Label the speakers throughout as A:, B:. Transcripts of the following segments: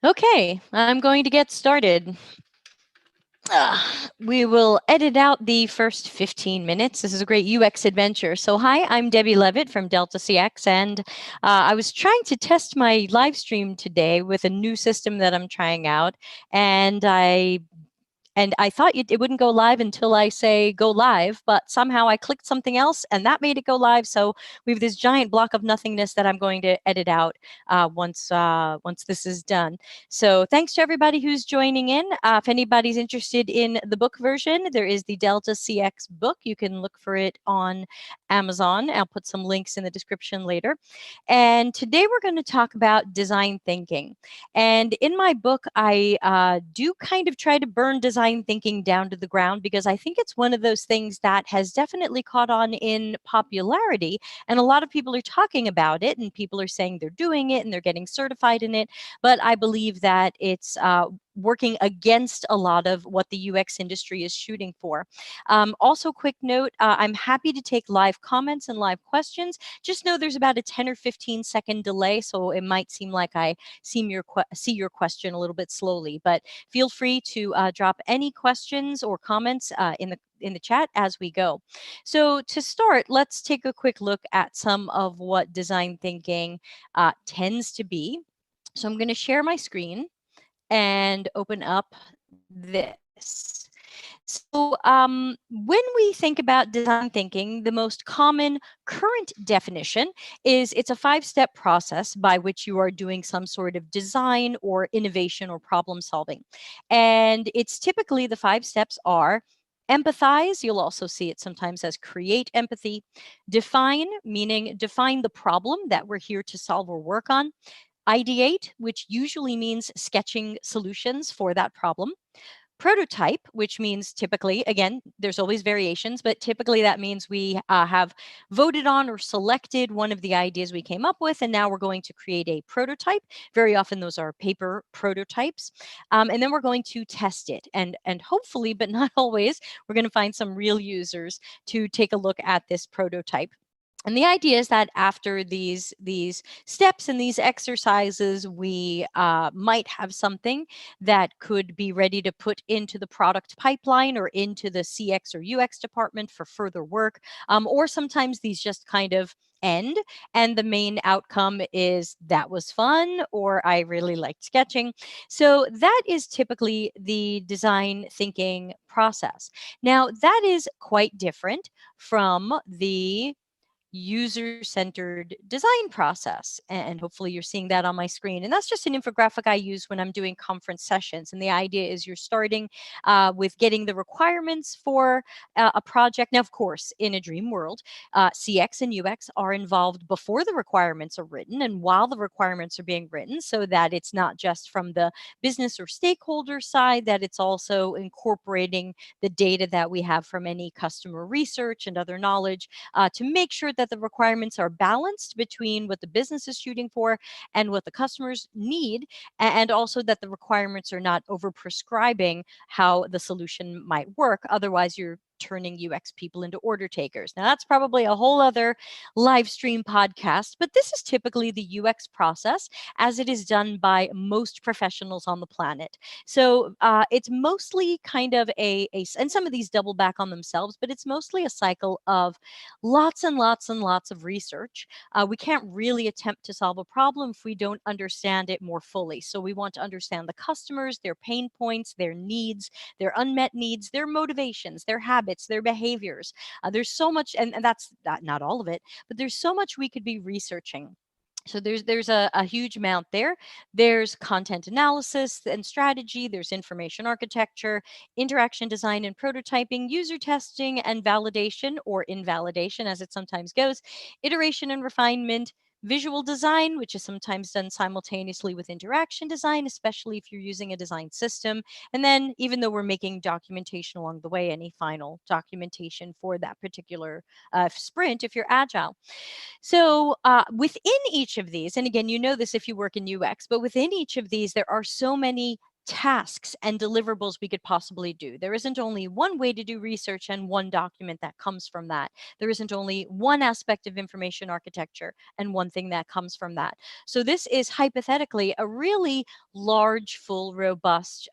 A: Okay, I'm going to get started. We will edit out the first 15 minutes. This is a great UX adventure. So hi, I'm Debbie Levitt from Delta CX, and I was trying to test my live stream today with a new system that I'm trying out, and I thought it wouldn't go live until I say go live, but somehow I clicked something else and that made it go live. So we have this giant block of nothingness that I'm going to edit out once this is done. So thanks to everybody who's joining in. If anybody's interested in the book version, there is the Delta CX book. You can look for it on Amazon. I'll put some links in the description later. And today we're going to talk about design thinking. And in my book, I do kind of try to burn design thinking down to the ground because I think it's one of those things that has definitely caught on in popularity. And a lot of people are talking about it, and people are saying they're doing it and they're getting certified in it. But I believe that it's working against a lot of what the UX industry is shooting for. Also, quick note, I'm happy to take live comments and live questions. Just know there's about a 10 or 15-second delay, so it might seem like I see your question a little bit slowly, but feel free to drop any questions or comments in the chat as we go. So to start, let's take a quick look at some of what design thinking tends to be. So I'm going to share my screen and open up this. So when we think about design thinking, the most common current definition is it's a 5-step process by which you are doing some sort of design or innovation or problem solving. And it's typically the 5 steps are empathize. You'll also see it sometimes as create empathy. Define, meaning define the problem that we're here to solve or work on. Ideate, which usually means sketching solutions for that problem. Prototype, which means typically, again, there's always variations, but typically that means we have voted on or selected one of the ideas we came up with, and now we're going to create a prototype. Very often those are paper prototypes. And then we're going to test it. And hopefully, but not always, we're going to find some real users to take a look at this prototype. And the idea is that after these steps and these exercises, we might have something that could be ready to put into the product pipeline or into the CX or UX department for further work. Or sometimes these just kind of end, and the main outcome is that was fun, or I really liked sketching. So that is typically the design thinking process. Now, that is quite different from the user-centered design process. And hopefully you're seeing that on my screen. And that's just an infographic I use when I'm doing conference sessions. And the idea is you're starting with getting the requirements for a project. Now, of course, in a dream world, CX and UX are involved before the requirements are written and while the requirements are being written, so that it's not just from the business or stakeholder side, that it's also incorporating the data that we have from any customer research and other knowledge to make sure that the requirements are balanced between what the business is shooting for and what the customers need, and also that the requirements are not over prescribing how the solution might work. Otherwise, you're turning UX people into order takers. Now, that's probably a whole other live stream podcast, but this is typically the UX process as it is done by most professionals on the planet. So it's mostly kind of and some of these double back on themselves, but it's mostly a cycle of lots and lots and lots of research. We can't really attempt to solve a problem if we don't understand it more fully. So we want to understand the customers, their pain points, their needs, their unmet needs, their motivations, their habits, their behaviors. There's so much, and that's not all of it, but there's so much we could be researching. So there's a huge amount there. There's content analysis and strategy. There's information architecture, interaction design and prototyping, user testing and validation, or invalidation as it sometimes goes, iteration and refinement, visual design, which is sometimes done simultaneously with interaction design, especially if you're using a design system. And then, even though we're making documentation along the way, any final documentation for that particular sprint if you're agile. So within each of these, and again, you know this if you work in UX, but within each of these, there are so many tasks and deliverables we could possibly do. There isn't only one way to do research and one document that comes from that. There isn't only one aspect of information architecture and one thing that comes from that. So this is hypothetically a really large, full, robust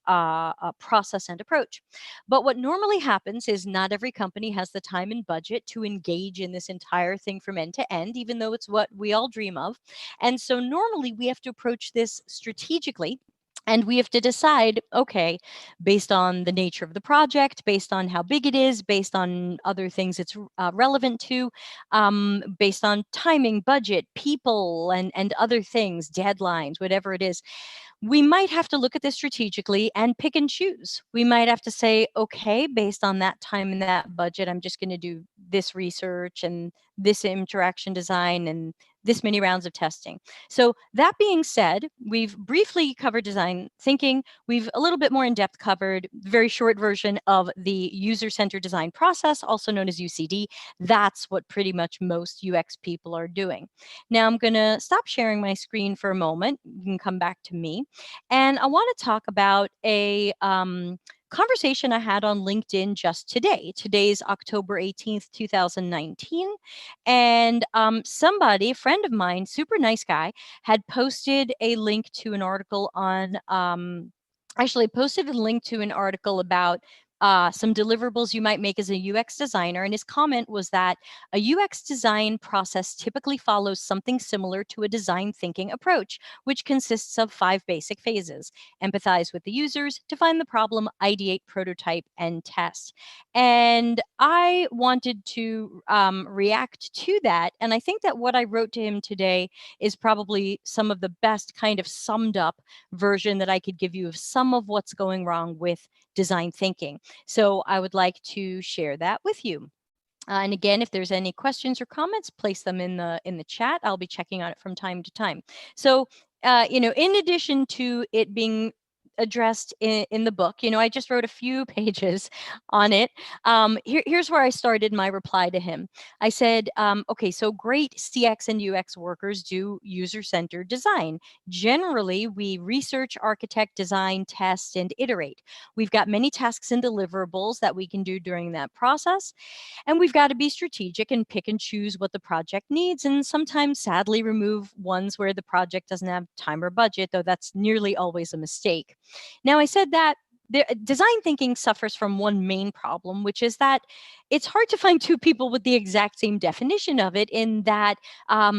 A: process and approach. But what normally happens is not every company has the time and budget to engage in this entire thing from end to end, even though it's what we all dream of. And so normally we have to approach this strategically, and we have to decide, okay, based on the nature of the project, based on how big it is, based on other things it's relevant to, based on timing, budget, people, and other things, deadlines, whatever it is, we might have to look at this strategically and pick and choose. We might have to say, okay, based on that time and that budget, I'm just going to do this research and this interaction design and this many rounds of testing. So that being said, we've briefly covered design thinking. We've a little bit more in depth covered very short version of the user-centered design process, also known as UCD. That's what pretty much most UX people are doing. Now I'm going to stop sharing my screen for a moment. You can come back to me. And I want to talk about a conversation I had on LinkedIn just today. Today's October 18th, 2019. And somebody, a friend of mine, super nice guy, had posted a link to an article on, actually posted a link to an article about some deliverables you might make as a UX designer. And his comment was that a UX design process typically follows something similar to a design thinking approach, which consists of 5 basic phases: empathize with the users, define the problem, ideate, prototype, and test. And I wanted to react to that. And I think that what I wrote to him today is probably some of the best kind of summed up version that I could give you of some of what's going wrong with design thinking. So I would like to share that with you. And again, if there's any questions or comments, place them in the chat. I'll be checking on it from time to time. So, in addition to it being addressed in the book, I just wrote a few pages on it. Here's where I started my reply to him. I said, okay, so great CX and UX workers do user-centered design. Generally, we research, architect, design, test, and iterate. We've got many tasks and deliverables that we can do during that process. And we've got to be strategic and pick and choose what the project needs, and sometimes sadly remove ones where the project doesn't have time or budget, though that's nearly always a mistake. Now, I said that design thinking suffers from one main problem, which is that it's hard to find two people with the exact same definition of it, in that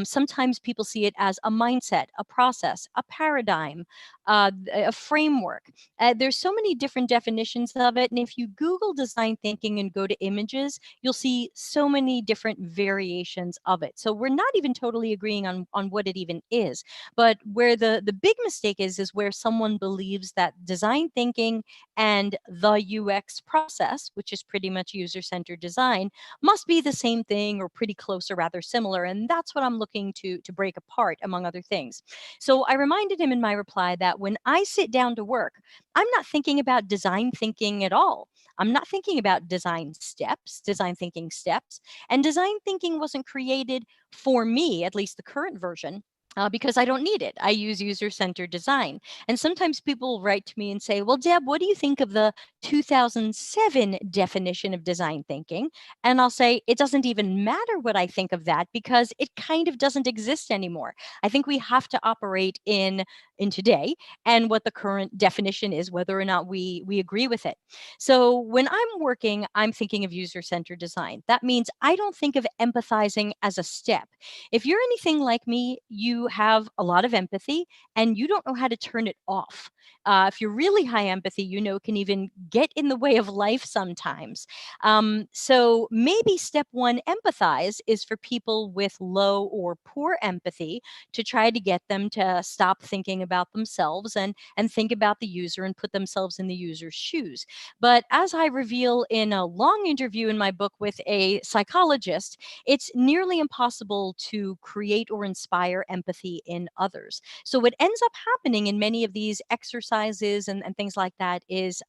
A: sometimes people see it as a mindset, a process, a paradigm, a framework. There's so many different definitions of it. And if you Google design thinking and go to images, you'll see so many different variations of it. So we're not even totally agreeing on what it even is. But where the big mistake is where someone believes that design thinking and the UX process, which is pretty much user-centered design, must be the same thing or pretty close or rather similar. And that's what I'm looking to break apart, among other things. So I reminded him in my reply that when I sit down to work, I'm not thinking about design thinking at all. I'm not thinking about design thinking steps. And design thinking wasn't created for me, at least the current version, because I don't need it. I use user-centered design. And sometimes people write to me and say, well, Deb, what do you think of the 2007 definition of design thinking? And I'll say, it doesn't even matter what I think of that, because it kind of doesn't exist anymore. I think we have to operate in today and what the current definition is, whether or not we agree with it. So when I'm working, I'm thinking of user-centered design. That means I don't think of empathizing as a step. If you're anything like me, you have a lot of empathy and you don't know how to turn it off. If you're really high empathy, it can even get in the way of life sometimes. So maybe step one, empathize, is for people with low or poor empathy, to try to get them to stop thinking about themselves and think about the user and put themselves in the user's shoes. But as I reveal in a long interview in my book with a psychologist, it's nearly impossible to create or inspire empathy in others. So what ends up happening in many of these exercises and things like that is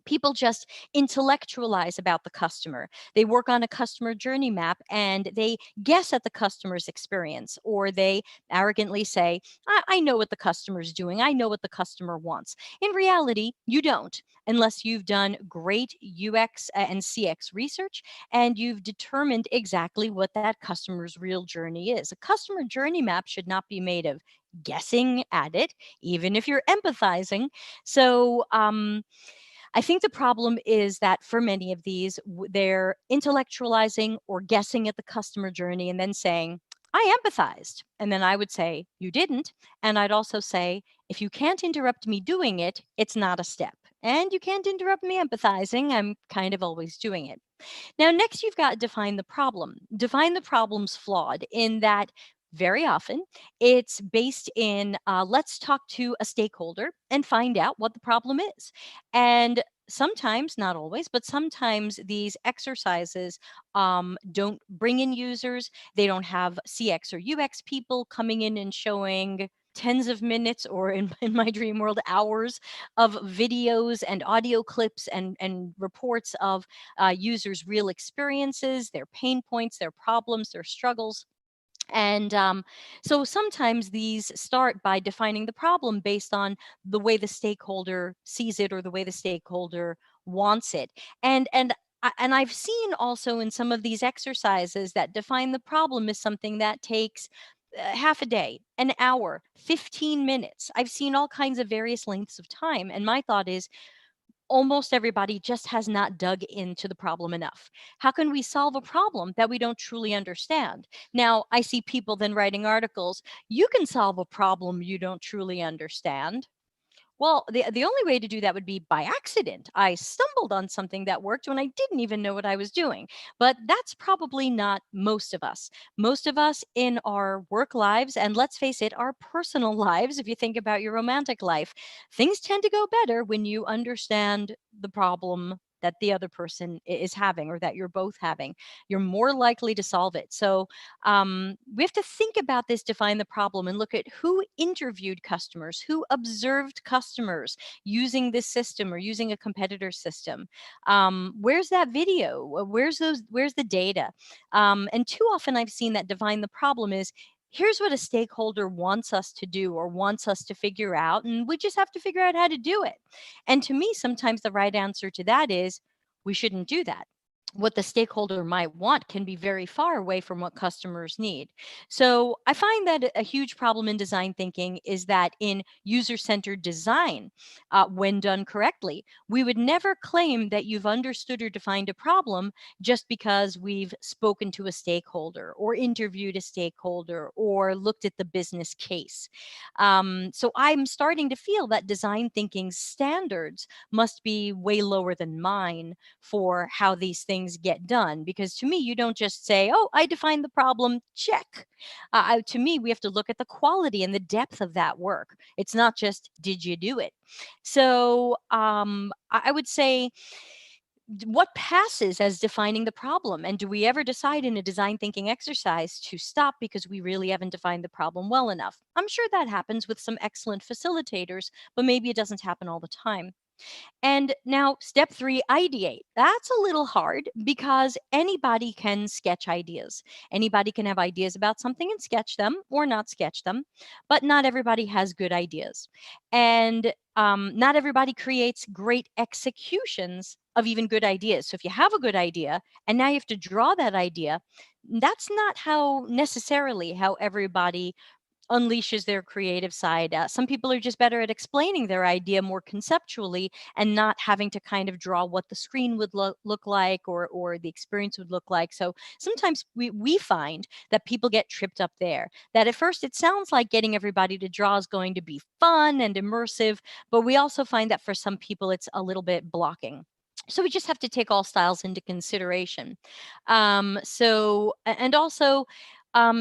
A: People just intellectualize about the customer. They work on a customer journey map and they guess at the customer's experience, or they arrogantly say, I know what the customer's doing. I know what the customer wants. In reality, you don't, unless you've done great UX and CX research and you've determined exactly what that customer's real journey is. A customer journey map should not be made of guessing at it, even if you're empathizing. So, I think the problem is that for many of these, they're intellectualizing or guessing at the customer journey and then saying, I empathized. And then I would say, you didn't. And I'd also say, if you can't interrupt me doing it, it's not a step. And you can't interrupt me empathizing. I'm kind of always doing it. Now, next, you've got define the problem. Define the problem's flawed in that very often it's based in let's talk to a stakeholder and find out what the problem is. And sometimes, not always, but sometimes these exercises don't bring in users. They don't have CX or UX people coming in and showing tens of minutes, or in my dream world, hours of videos and audio clips and reports of users' real experiences, their pain points, their problems, their struggles. And so sometimes these start by defining the problem based on the way the stakeholder sees it or the way the stakeholder wants it. And I've seen also in some of these exercises that define the problem is something that takes half a day, an hour, 15 minutes. I've seen all kinds of various lengths of time. And my thought is, almost everybody just has not dug into the problem enough. How can we solve a problem that we don't truly understand? Now, I see people then writing articles, you can solve a problem you don't truly understand. Well, the only way to do that would be by accident. I stumbled on something that worked when I didn't even know what I was doing. But that's probably not most of us. Most of us in our work lives, and let's face it, our personal lives, if you think about your romantic life, things tend to go better when you understand the problem that the other person is having or that you're both having. You're more likely to solve it. So we have to think about this, define the problem, and look at who interviewed customers, who observed customers using this system or using a competitor system. Where's that video? Where's the data? And too often I've seen that define the problem is, here's what a stakeholder wants us to do or wants us to figure out, and we just have to figure out how to do it. And to me, sometimes the right answer to that is, we shouldn't do that. What the stakeholder might want can be very far away from what customers need. So I find that a huge problem in design thinking is that in user-centered design, when done correctly, we would never claim that you've understood or defined a problem just because we've spoken to a stakeholder or interviewed a stakeholder or looked at the business case. So I'm starting to feel that design thinking standards must be way lower than mine for how these things get done. Because to me, you don't just say, oh, I defined the problem, check. To me, we have to look at the quality and the depth of that work. It's not just, did you do it? So I would say, what passes as defining the problem? And do we ever decide in a design thinking exercise to stop because we really haven't defined the problem well enough? I'm sure that happens with some excellent facilitators, but maybe it doesn't happen all the time. And now, step three, ideate. That's a little hard because anybody can sketch ideas. Anybody can have ideas about something and sketch them or not sketch them, but not everybody has good ideas. And not everybody creates great executions of even good ideas. So if you have a good idea and now you have to draw that idea, that's not how necessarily how everybody unleashes their creative side. Some people are just better at explaining their idea more conceptually and not having to kind of draw what the screen would look like or the experience would look like. So sometimes we find that people get tripped up there, that at first it sounds like getting everybody to draw is going to be fun and immersive, but we also find that for some people it's a little bit blocking. So we just have to take all styles into consideration. And also,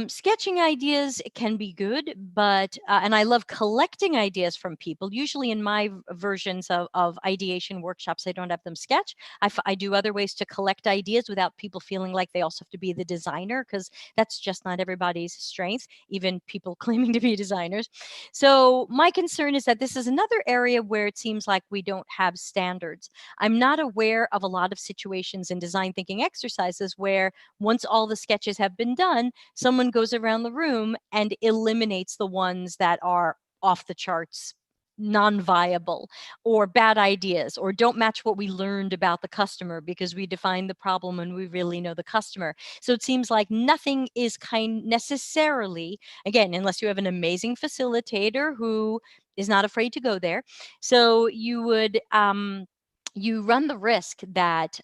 A: Sketching ideas can be good, but and I love collecting ideas from people. Usually, in my versions of ideation workshops, I don't have them sketch. I do other ways to collect ideas without people feeling like they also have to be the designer, because that's just not everybody's strength, even people claiming to be designers. So, my concern is that this is another area where it seems like we don't have standards. I'm not aware of a lot of situations in design thinking exercises where once all the sketches have been done, someone goes around the room and eliminates the ones that are off the charts, non-viable, or bad ideas, or don't match what we learned about the customer, because we define the problem and we really know the customer. So it seems like nothing is kind necessarily, again, unless you have an amazing facilitator who is not afraid to go there. So you would you run the risk that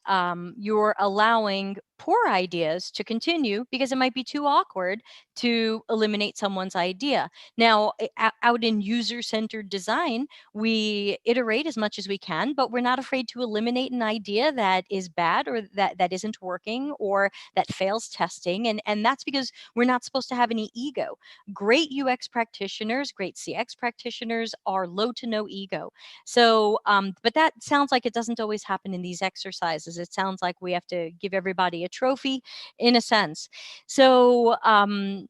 A: you're allowing poor ideas to continue because it might be too awkward to eliminate someone's idea. Now, out in user-centered design, we iterate as much as we can, but we're not afraid to eliminate an idea that is bad, or that isn't working, or that fails testing. And that's because we're not supposed to have any ego. Great UX practitioners, great CX practitioners are low to no ego. So, but that sounds like it doesn't always happen in these exercises. It sounds like we have to give everybody a trophy, in a sense. So,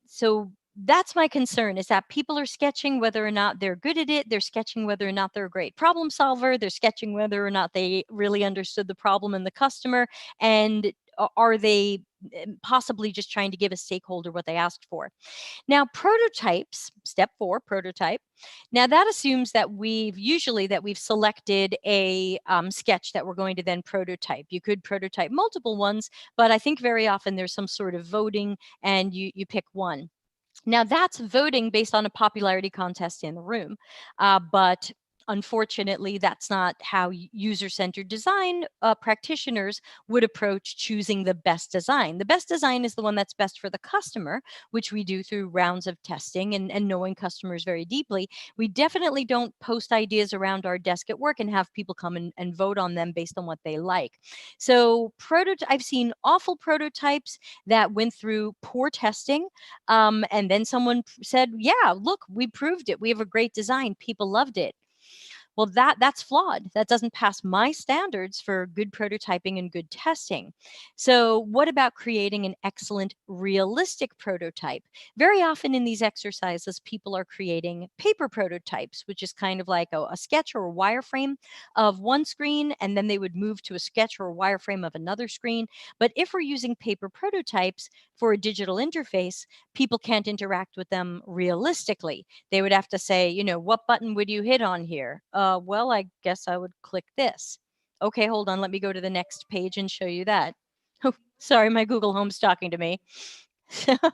A: so that's my concern, is that people are sketching whether or not they're good at it. They're sketching whether or not they're a great problem solver. They're sketching whether or not they really understood the problem and the customer. And are they possibly just trying to give a stakeholder what they asked for? Now, prototypes, step 4, prototype. Now that assumes that we've selected a sketch that we're going to then prototype. You could prototype multiple ones, but I think very often there's some sort of voting and you pick one. Now that's voting based on a popularity contest in the room, but unfortunately, that's not how user-centered design practitioners would approach choosing the best design. The best design is the one that's best for the customer, which we do through rounds of testing and knowing customers very deeply. We definitely don't post ideas around our desk at work and have people come and vote on them based on what they like. So I've seen awful prototypes that went through poor testing, and then someone said, yeah, look, we proved it. We have a great design. People loved it. Well, that's flawed. That doesn't pass my standards for good prototyping and good testing. So what about creating an excellent, realistic prototype? Very often in these exercises, people are creating paper prototypes, which is kind of like a sketch or a wireframe of one screen, and then they would move to a sketch or a wireframe of another screen. But if we're using paper prototypes for a digital interface, people can't interact with them realistically. They would have to say, what button would you hit on here? Well, I guess I would click this. Okay, hold on. Let me go to the next page and show you that. Oh, sorry, my Google Home's talking to me. That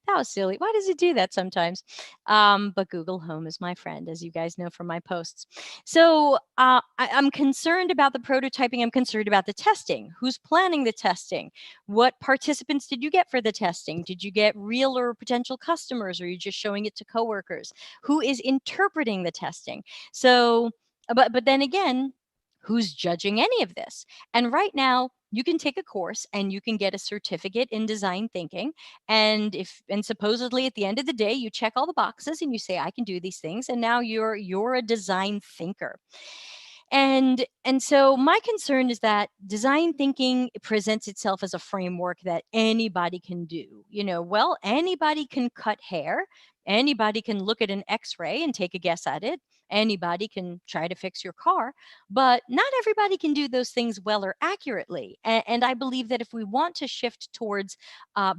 A: was silly. Why does it do that sometimes? But Google Home is my friend, as you guys know from my posts. So I'm concerned about the prototyping. I'm concerned about the testing. Who's planning the testing? What participants did you get for the testing? Did you get real or potential customers, or are you just showing it to coworkers? Who is interpreting the testing? So, but then again, who's judging any of this? And right now, you can take a course and you can get a certificate in design thinking, and supposedly at the end of the day you check all the boxes and you say, I can do these things, and now you're a design thinker. And so my concern is that design thinking presents itself as a framework that anybody can do. Well, anybody can cut hair, anybody can look at an x-ray and take a guess at it, anybody can try to fix your car, but not everybody can do those things well or accurately. And I believe that if we want to shift towards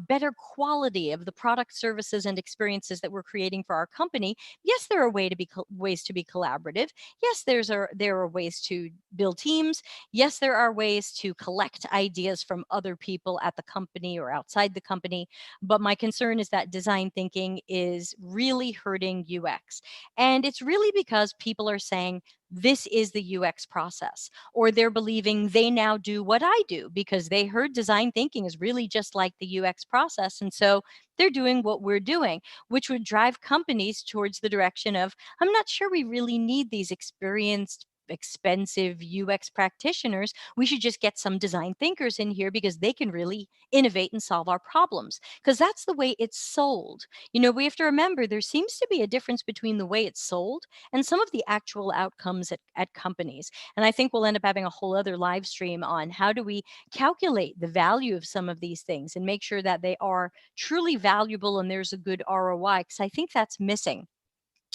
A: better quality of the product, services, and experiences that we're creating for our company, yes, there are ways to be collaborative. Yes, there are ways to build teams. Yes, there are ways to collect ideas from other people at the company or outside the company. But my concern is that design thinking is really hurting UX. And it's really because people are saying, this is the UX process, or they're believing they now do what I do because they heard design thinking is really just like the UX process. And so they're doing what we're doing, which would drive companies towards the direction of, I'm not sure we really need these experienced expensive UX practitioners. We should just get some design thinkers in here because they can really innovate and solve our problems. Because that's the way it's sold. We have to remember there seems to be a difference between the way it's sold and some of the actual outcomes at companies. And I think we'll end up having a whole other live stream on how do we calculate the value of some of these things and make sure that they are truly valuable and there's a good ROI, because I think that's missing.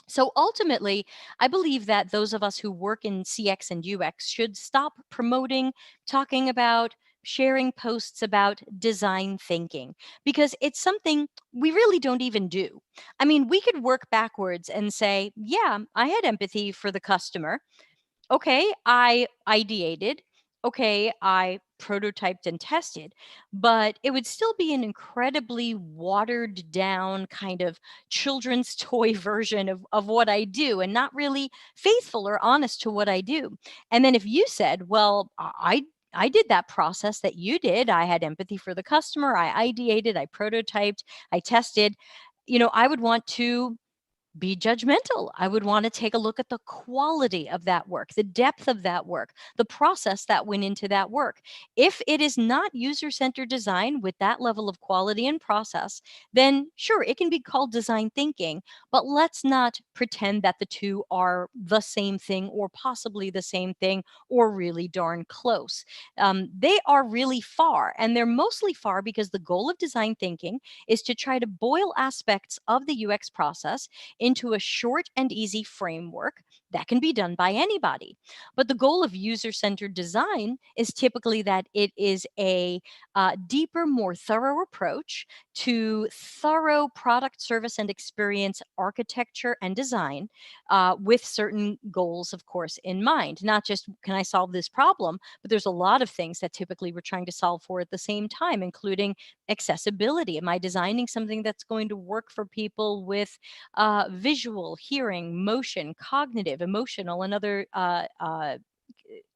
A: So ultimately, I believe that those of us who work in CX and UX should stop promoting, talking about, sharing posts about design thinking, because it's something we really don't even do. I mean, we could work backwards and say, yeah, I had empathy for the customer. Okay, I ideated. Okay, I prototyped and tested, but it would still be an incredibly watered down kind of children's toy version of what I do and not really faithful or honest to what I do. And then if you said, well, I did that process that you did. I had empathy for the customer. I ideated, I prototyped, I tested. I would want to be judgmental. I would want to take a look at the quality of that work, the depth of that work, the process that went into that work. If it is not user centered design with that level of quality and process, then sure, it can be called design thinking, but let's not pretend that the two are the same thing or possibly the same thing or really darn close. They are really far, and they're mostly far because the goal of design thinking is to try to boil aspects of the UX process into a short and easy framework that can be done by anybody. But the goal of user centered design is typically that it is a deeper, more thorough approach to thorough product, service, and experience architecture and design, with certain goals, of course, in mind. Not just can I solve this problem, but there's a lot of things that typically we're trying to solve for at the same time, including accessibility. Am I designing something that's going to work for people with visual, hearing, motion, cognitive, emotional, and other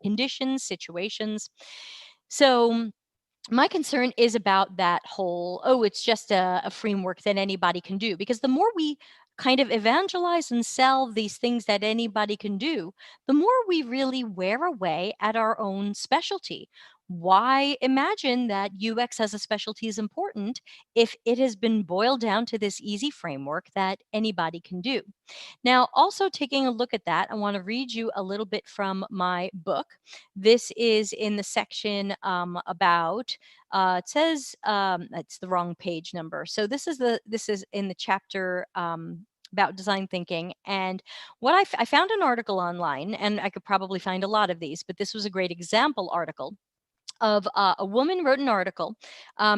A: conditions, situations? So, my concern is about that whole, oh, it's just a framework that anybody can do. Because the more we kind of evangelize and sell these things that anybody can do, the more we really wear away at our own specialty. Why imagine that UX as a specialty is important if it has been boiled down to this easy framework that anybody can do? Now, also taking a look at that, I want to read you a little bit from my book. This is in the section about. It says it's the wrong page number. So this is in the chapter. About design thinking. And what I found an article online, and I could probably find a lot of these, but this was a great example article of a woman wrote an article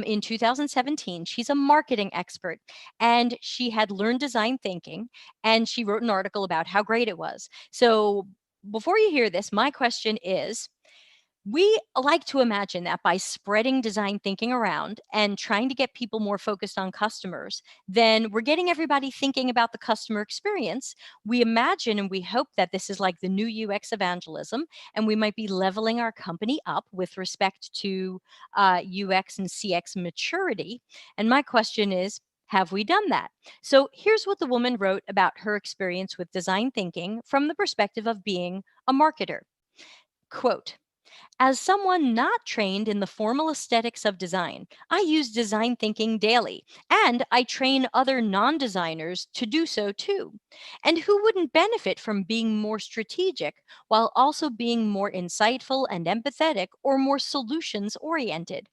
A: in 2017. She's a marketing expert, and she had learned design thinking, and she wrote an article about how great it was. So before you hear this, my question is, we like to imagine that by spreading design thinking around and trying to get people more focused on customers, then we're getting everybody thinking about the customer experience. We imagine and we hope that this is like the new UX evangelism, and we might be leveling our company up with respect to UX and CX maturity. And my question is, have we done that? So here's what the woman wrote about her experience with design thinking from the perspective of being a marketer. Quote, as someone not trained in the formal aesthetics of design, I use design thinking daily, and I train other non designers to do so too. And who wouldn't benefit from being more strategic while also being more insightful and empathetic or more solutions oriented?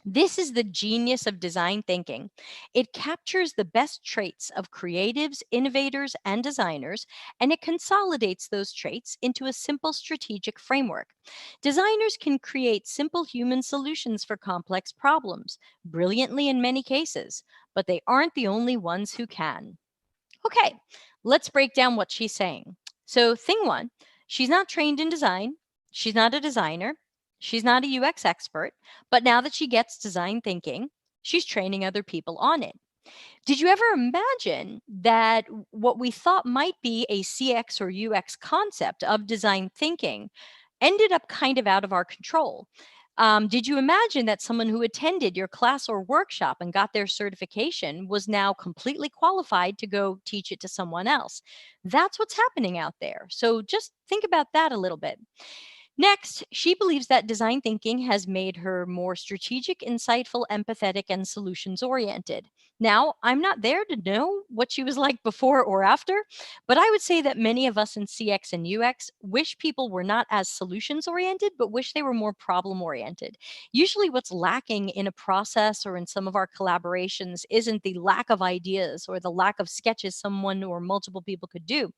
A: This is the genius of design thinking. It captures the best traits of creatives, innovators, and designers, and it consolidates those traits into a simple strategic framework. Designers can create simple human solutions for complex problems, brilliantly in many cases, but they aren't the only ones who can. Okay, let's break down what she's saying. So, thing one, she's not trained in design. She's not a designer. She's not a UX expert. But now that she gets design thinking, she's training other people on it. Did you ever imagine that what we thought might be a CX or UX concept of design thinking ended up kind of out of our control? Did you imagine that someone who attended your class or workshop and got their certification was now completely qualified to go teach it to someone else? That's what's happening out there. So just think about that a little bit. Next, she believes that design thinking has made her more strategic, insightful, empathetic, and solutions oriented. Now, I'm not there to know what she was like before or after, but I would say that many of us in CX and UX wish people were not as solutions oriented, but wish they were more problem oriented. Usually, what's lacking in a process or in some of our collaborations isn't the lack of ideas or the lack of sketches someone or multiple people could do.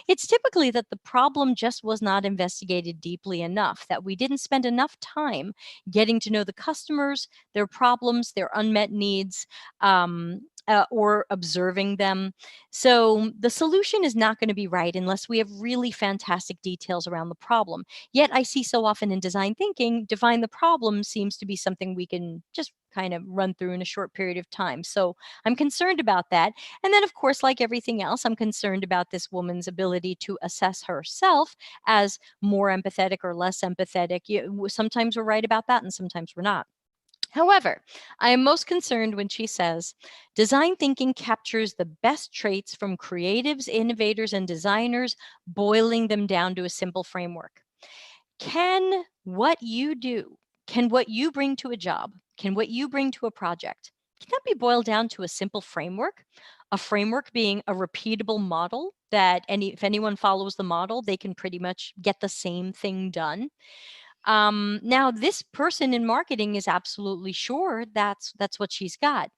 A: It's typically that the problem just was not investigated deeply enough, that we didn't spend enough time getting to know the customers, their problems, their unmet needs, or observing them. So the solution is not going to be right unless we have really fantastic details around the problem. Yet I see so often in design thinking, define the problem seems to be something we can just kind of run through in a short period of time. So I'm concerned about that. And then, of course, like everything else, I'm concerned about this woman's ability to assess herself as more empathetic or less empathetic. Sometimes we're right about that, and sometimes we're not. However, I am most concerned when she says, design thinking captures the best traits from creatives, innovators, and designers, boiling them down to a simple framework. Can what you do, can what you bring to a job, can what you bring to a project, can that be boiled down to a simple framework? A framework being a repeatable model that if anyone follows the model, they can pretty much get the same thing done. Now, this person in marketing is absolutely sure that's what she's got.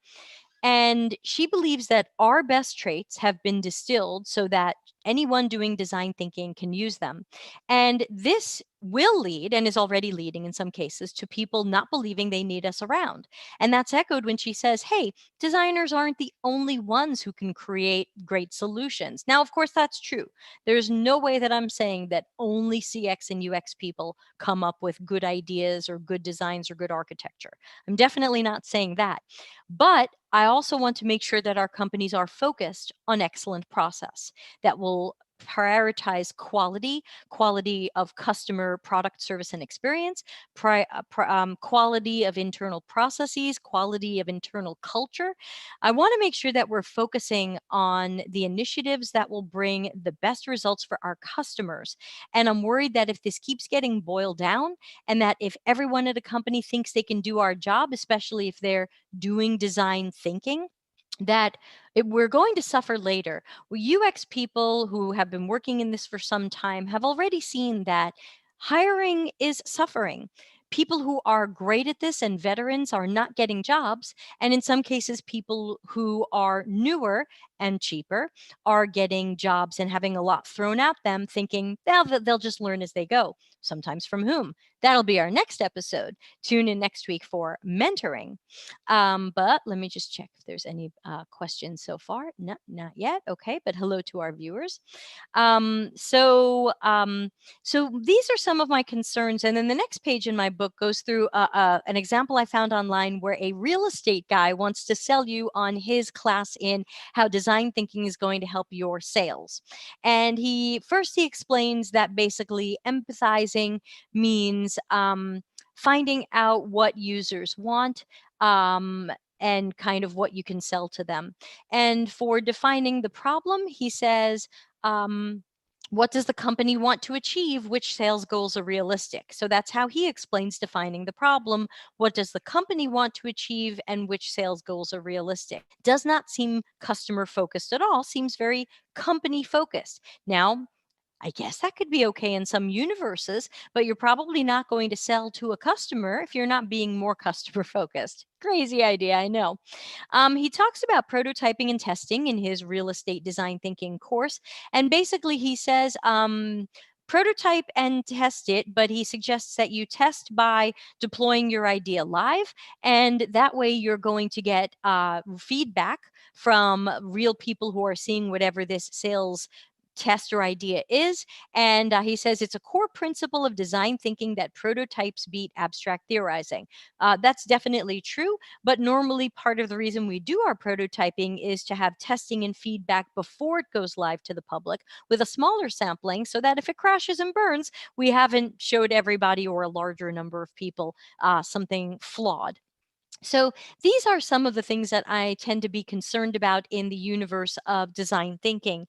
A: And she believes that our best traits have been distilled so that anyone doing design thinking can use them. And this will lead, and is already leading in some cases, to people not believing they need us around. And that's echoed when she says, hey, designers aren't the only ones who can create great solutions. Now, of course, that's true. There's no way that I'm saying that only CX and UX people come up with good ideas or good designs or good architecture. I'm definitely not saying that. But I also want to make sure that our companies are focused on excellent process that will prioritize quality of customer product, service, and experience, quality of internal processes, quality of internal culture. I want to make sure that we're focusing on the initiatives that will bring the best results for our customers. And I'm worried that if this keeps getting boiled down, and that if everyone at a company thinks they can do our job, especially if they're doing design thinking, that we're going to suffer later. Well, UX people who have been working in this for some time have already seen that hiring is suffering. People who are great at this and veterans are not getting jobs. And in some cases, people who are newer and cheaper are getting jobs and having a lot thrown at them, thinking they'll just learn as they go. Sometimes from whom? That'll be our next episode. Tune in next week for mentoring. But let me just check if there's any questions so far. No, not yet. Okay, but hello to our viewers. Um, so, um, so these are some of my concerns. And then the next page in my book goes through an example I found online where a real estate guy wants to sell you on his class in how design thinking is going to help your sales. And he explains that basically empathizing means finding out what users want, and kind of what you can sell to them. And for defining the problem, he says, what does the company want to achieve? Which sales goals are realistic? So that's how he explains defining the problem. What does the company want to achieve and which sales goals are realistic? Does not seem customer focused at all, seems very company focused. Now, I guess that could be okay in some universes, but you're probably not going to sell to a customer if you're not being more customer focused. Crazy idea, I know. He talks about prototyping and testing in his real estate design thinking course. And basically, he says, prototype and test it, but he suggests that you test by deploying your idea live. And that way, you're going to get feedback from real people who are seeing whatever this sales test or idea is. And he says it's a core principle of design thinking that prototypes beat abstract theorizing. That's definitely true, but normally part of the reason we do our prototyping is to have testing and feedback before it goes live to the public with a smaller sampling, so that if it crashes and burns, we haven't showed everybody or a larger number of people something flawed. So these are some of the things that I tend to be concerned about in the universe of design thinking.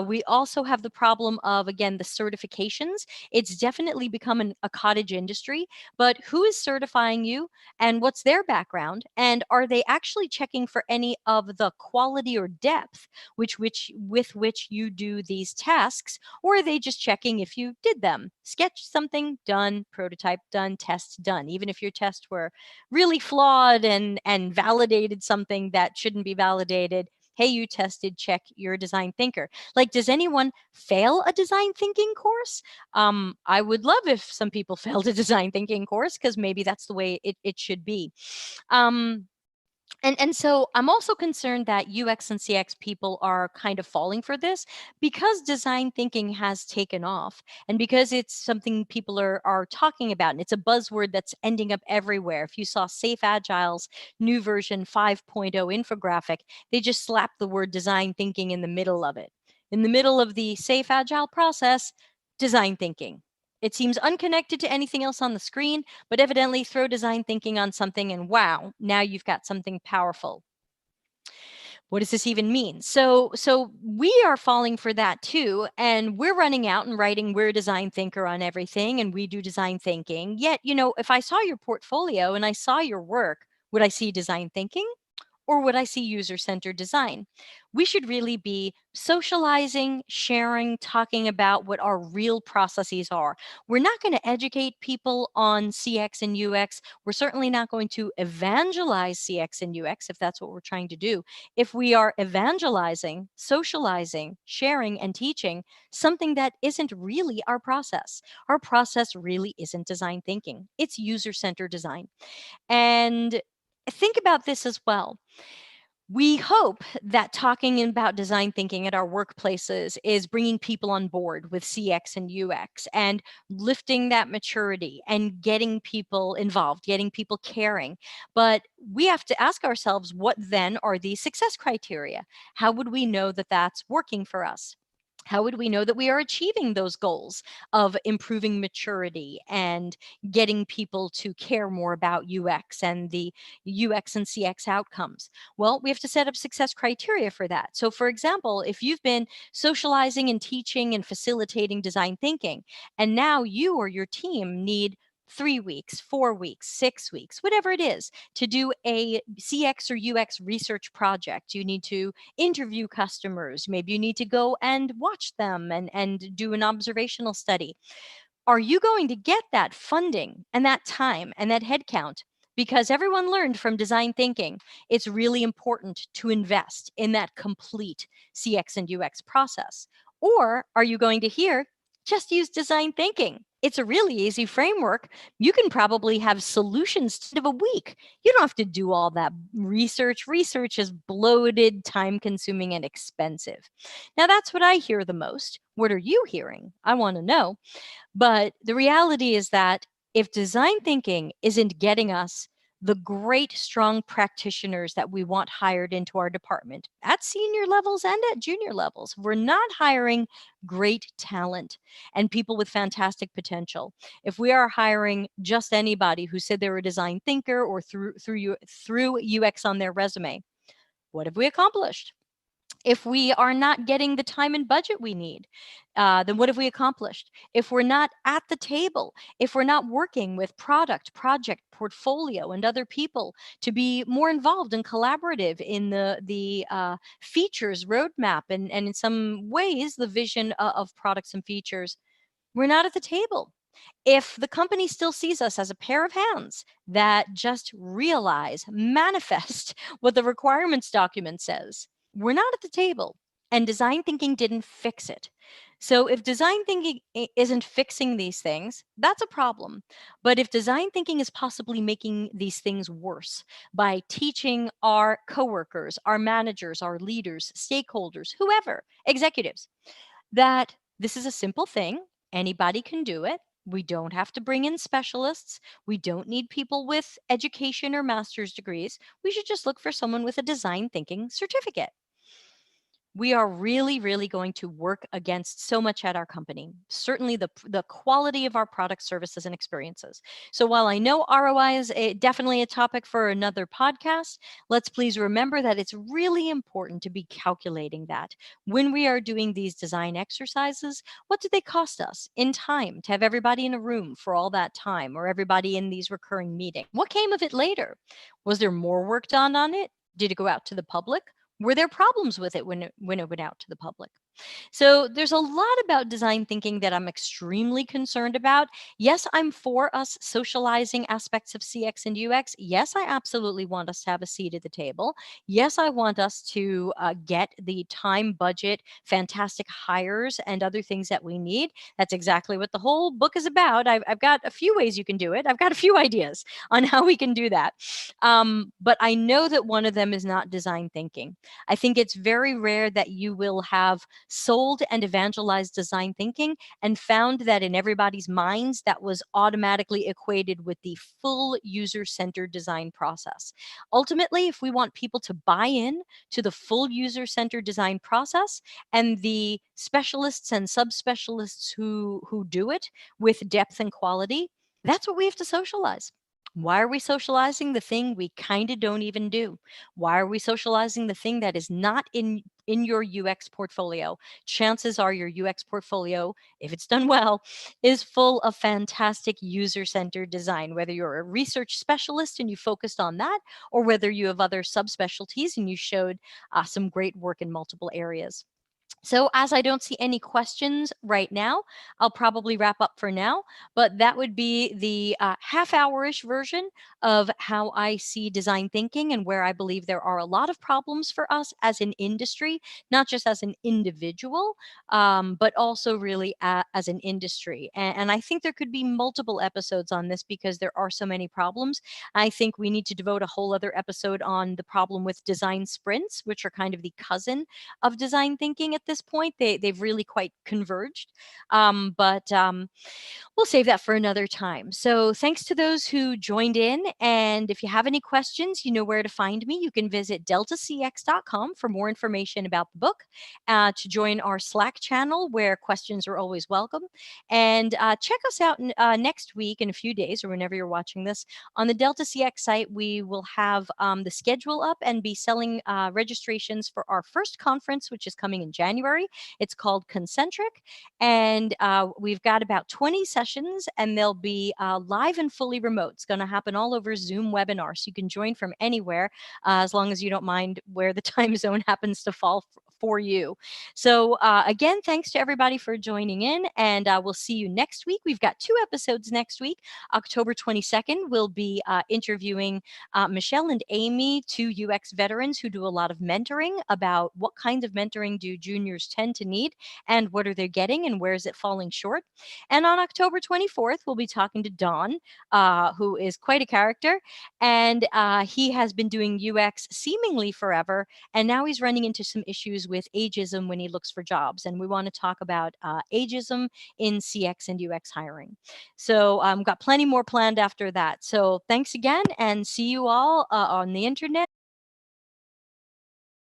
A: We also have the problem of, again, the certifications. It's definitely become a cottage industry, but who is certifying you and what's their background? And are they actually checking for any of the quality or depth with which you do these tasks? Or are they just checking if you did them? Sketch something, done, prototype, done, test, done. Even if your tests were really flawed and validated something that shouldn't be validated. Hey, you tested, check, you're a design thinker. Like, does anyone fail a design thinking course? I would love if some people failed a design thinking course, because maybe that's the way it should be. And so I'm also concerned that UX and CX people are kind of falling for this because design thinking has taken off, and because it's something people are talking about, and it's a buzzword that's ending up everywhere. If you saw Safe Agile's new version 5.0 infographic, they just slapped the word design thinking in the middle of it. In the middle of the Safe Agile process, design thinking. It seems unconnected to anything else on the screen, but evidently throw design thinking on something and wow, now you've got something powerful. What does this even mean? So we are falling for that too, and we're running out and writing we're a design thinker on everything, and we do design thinking. Yet, if I saw your portfolio and I saw your work, would I see design thinking? Or would I see user-centered design? We should really be socializing, sharing, talking about what our real processes are. We're not going to educate people on CX and UX. We're certainly not going to evangelize CX and UX if that's what we're trying to do. If we are evangelizing, socializing, sharing, and teaching something that isn't really our process really isn't design thinking. It's user-centered design. And think about this as well. We hope that talking about design thinking at our workplaces is bringing people on board with CX and UX and lifting that maturity and getting people involved, getting people caring. But we have to ask ourselves, what then are the success criteria? How would we know that that's working for us? How would we know that we are achieving those goals of improving maturity and getting people to care more about UX and the UX and CX outcomes? Well, we have to set up success criteria for that. So, for example, if you've been socializing and teaching and facilitating design thinking, and now you or your team need 3 weeks, 4 weeks, 6 weeks, whatever it is, to do a CX or UX research project. You need to interview customers. Maybe you need to go and watch them and do an observational study. Are you going to get that funding and that time and that headcount? Because everyone learned from design thinking, it's really important to invest in that complete CX and UX process. Or are you going to hear, just use design thinking? It's a really easy framework. You can probably have solutions in a week. You don't have to do all that research. Research is bloated, time consuming, and expensive. Now, that's what I hear the most. What are you hearing? I want to know. But the reality is that if design thinking isn't getting us the great, strong practitioners that we want hired into our department at senior levels and at junior levels, we're not hiring great talent and people with fantastic potential. If we are hiring just anybody who said they were a design thinker or through UX on their resume, what have we accomplished? If we are not getting the time and budget we need, then what have we accomplished? If we're not at the table, if we're not working with product, project, portfolio, and other people to be more involved and collaborative in the features roadmap and in some ways the vision of products and features, we're not at the table. If the company still sees us as a pair of hands that just realize, manifest what the requirements document says, we're not at the table. And design thinking didn't fix it. So if design thinking isn't fixing these things, that's a problem. But if design thinking is possibly making these things worse by teaching our coworkers, our managers, our leaders, stakeholders, whoever, executives, that this is a simple thing. Anybody can do it. We don't have to bring in specialists. We don't need people with education or master's degrees. We should just look for someone with a design thinking certificate. We are really, really going to work against so much at our company. Certainly the quality of our products, services, and experiences. So while I know ROI is definitely a topic for another podcast, let's please remember that it's really important to be calculating that. When we are doing these design exercises, what do they cost us in time to have everybody in a room for all that time, or everybody in these recurring meetings? What came of it later? Was there more work done on it? Did it go out to the public? Were there problems with it when it went out to the public? So there's a lot about design thinking that I'm extremely concerned about. Yes, I'm for us socializing aspects of CX and UX. Yes, I absolutely want us to have a seat at the table. Yes, I want us to get the time, budget, fantastic hires, and other things that we need. That's exactly what the whole book is about. I've got a few ways you can do it. I've got a few ideas on how we can do that. But I know that one of them is not design thinking. I think it's very rare that you will have sold and evangelized design thinking and found that in everybody's minds that was automatically equated with the full user-centered design process. Ultimately, if we want people to buy in to the full user-centered design process, and the specialists and subspecialists who do it with depth and quality, that's what we have to socialize. Why are we socializing the thing we kind of don't even do? Why are we socializing the thing that is not in your UX portfolio? Chances are your UX portfolio, if it's done well, is full of fantastic user-centered design, whether you're a research specialist and you focused on that, or whether you have other subspecialties and you showed some great work in multiple areas. So, as I don't see any questions right now, I'll probably wrap up for now. But that would be the half-hour-ish version of how I see design thinking and where I believe there are a lot of problems for us as an industry, not just as an individual, but also really as an industry. And I think there could be multiple episodes on this because there are so many problems. I think we need to devote a whole other episode on the problem with design sprints, which are kind of the cousin of design thinking at this point. They've really quite converged. But we'll save that for another time. So thanks to those who joined in. And if you have any questions, you know where to find me. You can visit deltacx.com for more information about the book, to join our Slack channel where questions are always welcome. And check us out next week, in a few days, or whenever you're watching this, on the Delta CX site. We will have the schedule up and be selling registrations for our first conference, which is coming in January. It's called Concentric. And we've got about 20 sessions, and they'll be live and fully remote. It's going to happen all over Zoom webinar. So you can join from anywhere, as long as you don't mind where the time zone happens to fall for you. So again, thanks to everybody for joining in, and we'll see you next week. We've got 2 episodes next week. October 22nd, we'll be interviewing Michelle and Amy, 2 UX veterans who do a lot of mentoring, about what kind of mentoring do juniors tend to need, and what are they getting, and where is it falling short. And on October 24th, we'll be talking to Don, who is quite a character, and he has been doing UX seemingly forever, and now he's running into some issues with ageism when he looks for jobs. And we want to talk about ageism in CX and UX hiring. So got plenty more planned after that. So thanks again, and see you all on the internet.